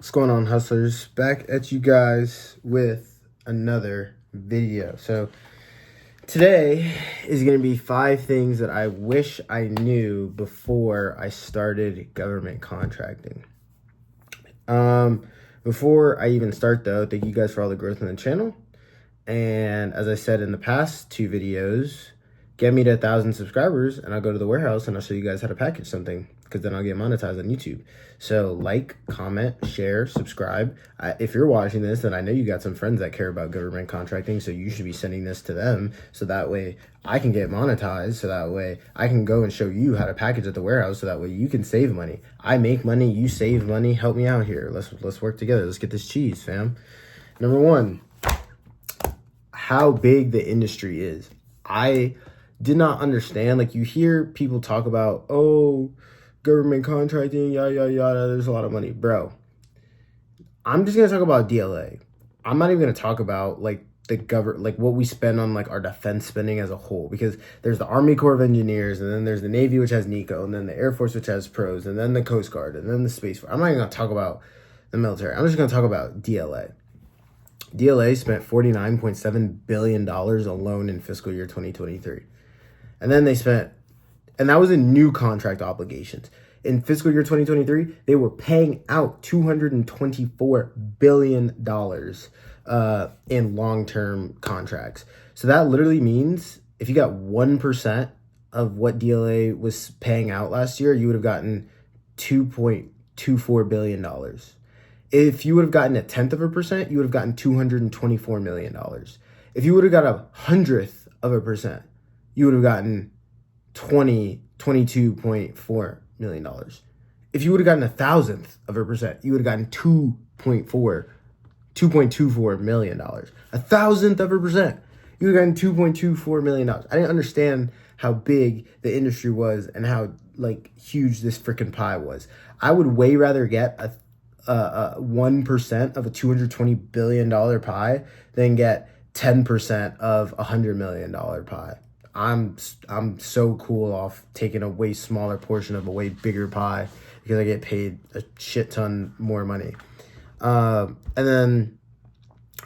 What's going on, hustlers? Back at you guys with another video. So today is going to be 5 things that I wish I knew before I started government contracting. Before I even start though, thank you guys for all the growth in the channel. And as I said in the past 2 videos, get me to 1,000 subscribers and I'll go to the warehouse and I'll show you guys how to package something, because then I'll get monetized on YouTube. So like, comment, share, subscribe. If you're watching this, then I know you got some friends that care about government contracting, so you should be sending this to them, so that way I can get monetized, so that way I can go and show you how to package at the warehouse, so that way you can save money. I make money, you save money. Help me out here. Let's work together. Let's get this cheese, fam. Number 1, how big the industry is. I did not understand. Like, you hear people talk about, oh, government contracting, yada, yada, yada, there's a lot of money. Bro, I'm just going to talk about DLA. I'm not even going to talk about, like, like what we spend on, like, our defense spending as a whole, because there's the Army Corps of Engineers, and then there's the Navy, which has NICO, and then the Air Force, which has PROS, and then the Coast Guard, and then the Space Force. I'm not even going to talk about the military. I'm just going to talk about DLA. DLA spent $49.7 billion alone in fiscal year 2023. And then they spent, and that was in new contract obligations. In fiscal year 2023, they were paying out $224 billion in long-term contracts. So that literally means if you got 1% of what DLA was paying out last year, you would have gotten $2.24 billion. If you would have gotten 1/10%, you would have gotten $224 million. If you would have got 100%, you would have gotten $22.4 million. If you would have gotten 1,000%, you would have gotten $2.24 million. 1,000%, you would have gotten $2.24 million. I didn't understand how big the industry was and how, like, huge this freaking pie was. I would way rather get 1% of a $220 billion pie than get 10% of a $100 million pie. I'm so cool off taking a way smaller portion of a way bigger pie, because I get paid a shit ton more money. And then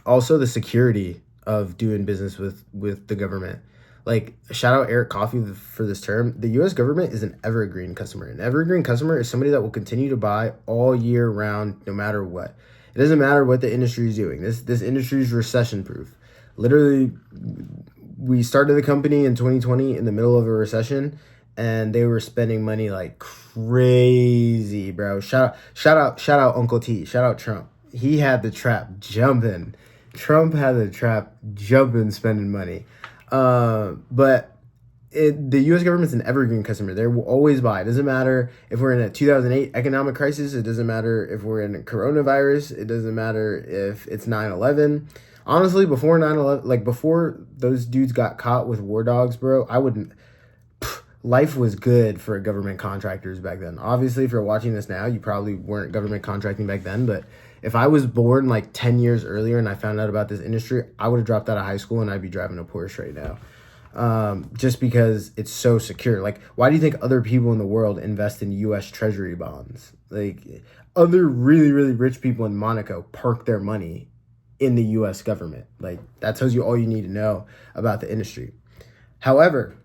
also the security of doing business with the government. Like, shout out Eric Coffey for this term. The U.S. government is an evergreen customer. An evergreen customer is somebody that will continue to buy all year round, no matter what. It doesn't matter what the industry is doing. This industry is recession proof. Literally, we started the company in 2020 in the middle of a recession, and they were spending money like crazy, bro. Shout out Uncle T. Shout out Trump. He had the trap jumping. Trump had the trap jumping, spending money. But the U.S. government's an evergreen customer. They will always buy. It doesn't matter if we're in a 2008 economic crisis. It doesn't matter if we're in a coronavirus. It doesn't matter if it's 9/11. Honestly, before 9/11, like before those dudes got caught with war dogs, bro, I wouldn't. Life was good for government contractors back then. Obviously, if you're watching this now, you probably weren't government contracting back then. But if I was born like 10 years earlier and I found out about this industry, I would have dropped out of high school and I'd be driving a Porsche right now. Just because it's so secure. Like, why do you think other people in the world invest in U.S. Treasury bonds? Like, other really, really rich people in Monaco park their money in the U.S. government. Like, that tells you all you need to know about the industry. However,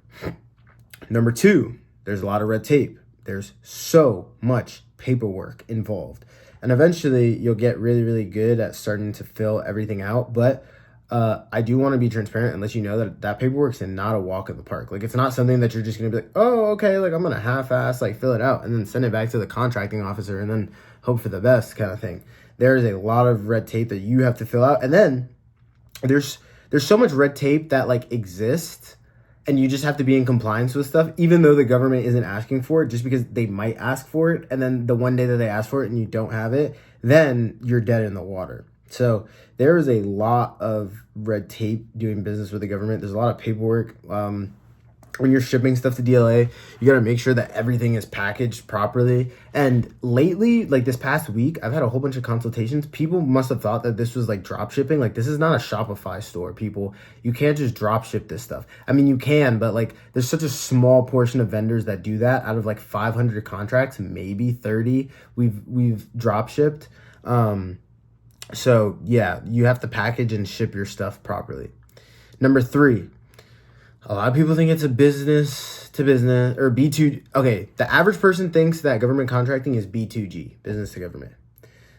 number 2, there's a lot of red tape. There's so much paperwork involved. And eventually you'll get really, really good at starting to fill everything out. But I do want to be transparent and let you know that paperwork's not a walk in the park. Like, it's not something that you're just going to be like, oh, okay, like I'm going to half-ass, like, fill it out and then send it back to the contracting officer and then hope for the best kind of thing. There is a lot of red tape that you have to fill out. And then there's so much red tape that, like, exists, and you just have to be in compliance with stuff, even though the government isn't asking for it, just because they might ask for it. And then the one day that they ask for it and you don't have it, then you're dead in the water. So there is a lot of red tape doing business with the government. There's a lot of paperwork. When you're shipping stuff to DLA, you got to make sure that everything is packaged properly. And lately, like this past week, I've had a whole bunch of consultations. People must have thought that this was like drop shipping. Like, this is not a Shopify store, people. You can't just drop ship this stuff. I mean, you can, but like there's such a small portion of vendors that do that. Out of like 500 contracts, maybe 30 we've drop shipped. So yeah, you have to package and ship your stuff properly. Number 3, a lot of people think it's a business to business or B2. Okay, the average person thinks that government contracting is B2G, business to government.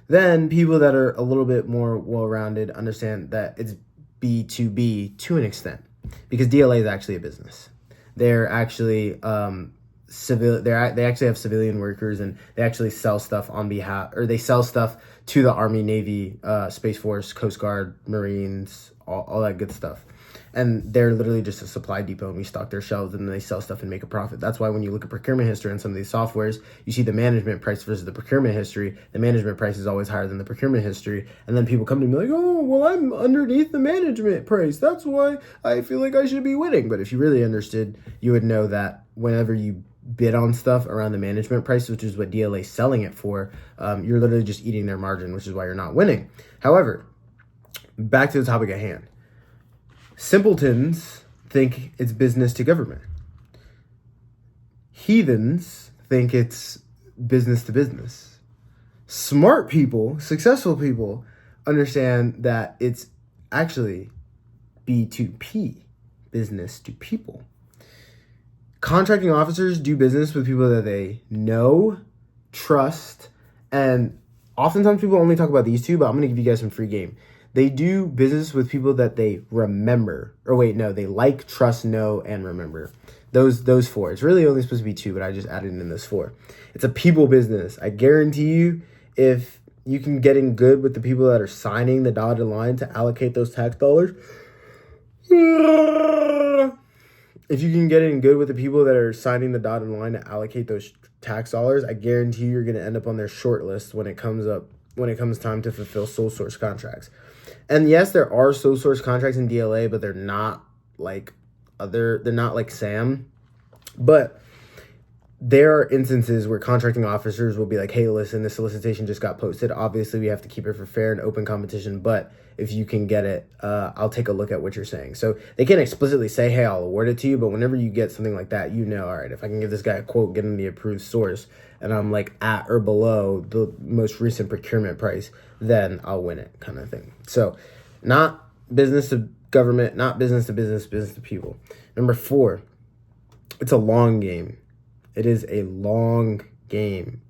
Then people that are a little bit more well-rounded understand that it's B2B to an extent, because DLA is actually a business. They're actually they actually have civilian workers, and they actually sell stuff on behalf, or they sell stuff to the Army, Navy, Space Force, Coast Guard, Marines, all that good stuff. And they're literally just a supply depot, and we stock their shelves, and then they sell stuff and make a profit. That's why when you look at procurement history on some of these softwares, you see the management price versus the procurement history. The management price is always higher than the procurement history. And then people come to me like, oh, well, I'm underneath the management price. That's why I feel like I should be winning. But if you really understood, you would know that whenever you bid on stuff around the management price, which is what DLA is selling it for, you're literally just eating their margin, which is why you're not winning. However, back to the topic at hand. Simpletons think it's business to government. Heathens think it's business to business. Smart people, successful people, understand that it's actually B2P, business to people. Contracting officers do business with people that they know, trust, and oftentimes people only talk about these two, but I'm going to give you guys some free game. They do business with people that they remember. Or wait, no, they like, trust, know, and remember. Those 4. It's really only supposed to be 2, but I just added in this 4. It's a people business. I guarantee you, if you can get in good with the people that are signing the dotted line to allocate those tax dollars, if you can get in good with the people that are signing the dotted line to allocate those tax dollars, I guarantee you're going to end up on their short list when it comes time to fulfill sole source contracts. And yes, there are sole source contracts in DLA, but they're not like SAM. But there are instances where contracting officers will be like, hey, listen, this solicitation just got posted. Obviously, we have to keep it for fair and open competition, but if you can get it, I'll take a look at what you're saying. So they can't explicitly say, hey, I'll award it to you, but whenever you get something like that, you know, all right, if I can give this guy a quote, get him the approved source, and I'm like at or below the most recent procurement price, then I'll win it, kind of thing. So not business to government, not business to business, business to people. Number 4, it's a long game. It is a long game.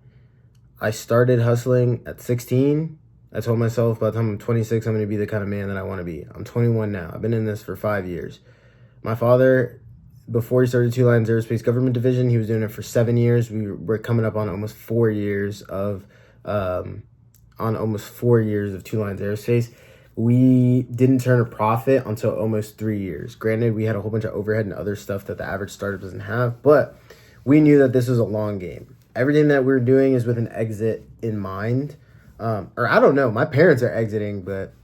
I started hustling at 16. I told myself by the time I'm 26, I'm going to be the kind of man that I want to be. I'm 21 now. I've been in this for 5 years. My father, before he started Two Lions Aerospace Government Division, he was doing it for 7 years. We're coming up on almost 4 years of Two Lions Aerospace. We didn't turn a profit until almost 3 years. Granted, we had a whole bunch of overhead and other stuff that the average startup doesn't have, but we knew that this was a long game. Everything that we're doing is with an exit in mind. Or I don't know, my parents are exiting, but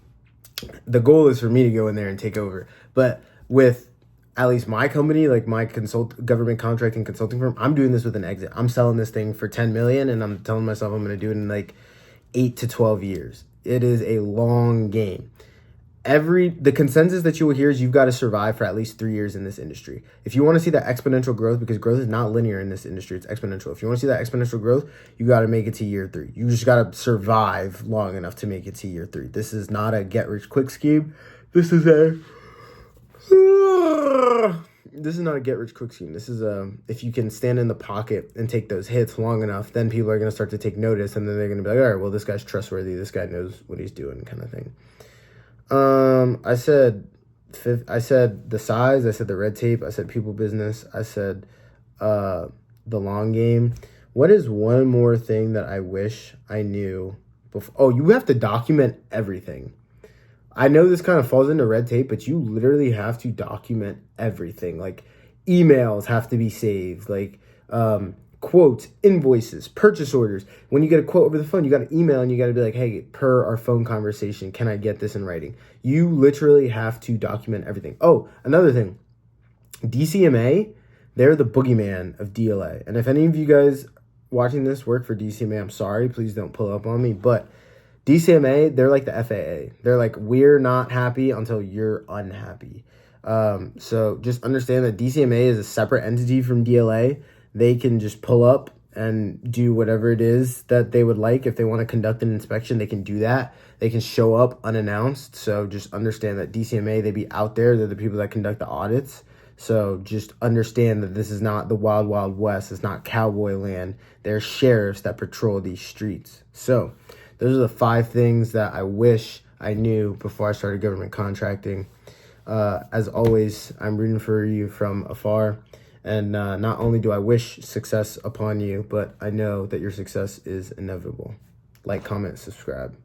the goal is for me to go in there and take over. But with at least my company, like my government contracting consulting firm, I'm doing this with an exit. I'm selling this thing for $10 million, and I'm telling myself I'm going to do it in like 8 to 12 years. It is a long game. The consensus that you will hear is you've got to survive for at least 3 years in this industry. If you want to see that exponential growth, because growth is not linear in this industry, it's exponential. If you want to see that exponential growth, you got to make it to year 3. You just got to survive long enough to make it to year 3. This is not a get rich quick scheme. This is not a get rich quick scheme. This is if you can stand in the pocket and take those hits long enough, then people are going to start to take notice, and then they're going to be like, all right, well, this guy's trustworthy. This guy knows what he's doing, kind of thing. I said the size, I said the red tape, I said people business, I said the long game. What is one more thing that I wish I knew before? Oh, you have to document everything. I know this kind of falls into red tape, but you literally have to document everything. Like emails have to be saved, like quotes, invoices, purchase orders. When you get a quote over the phone, you got to email and you got to be like, hey, per our phone conversation, can I get this in writing? You literally have to document everything. Oh, another thing, DCMA, they're the boogeyman of DLA. And if any of you guys watching this work for DCMA, I'm sorry, please don't pull up on me, but DCMA, they're like the FAA. They're like, we're not happy until you're unhappy. So just understand that DCMA is a separate entity from DLA. They can just pull up and do whatever it is that they would like. If they want to conduct an inspection, they can do that. They can show up unannounced. So just understand that DCMA, they be out there. They're the people that conduct the audits. So just understand that this is not the wild, wild west. It's not cowboy land. There's sheriffs that patrol these streets. So those are the 5 things that I wish I knew before I started government contracting. As always, I'm rooting for you from afar. And not only do I wish success upon you, but I know that your success is inevitable. Like, comment, subscribe.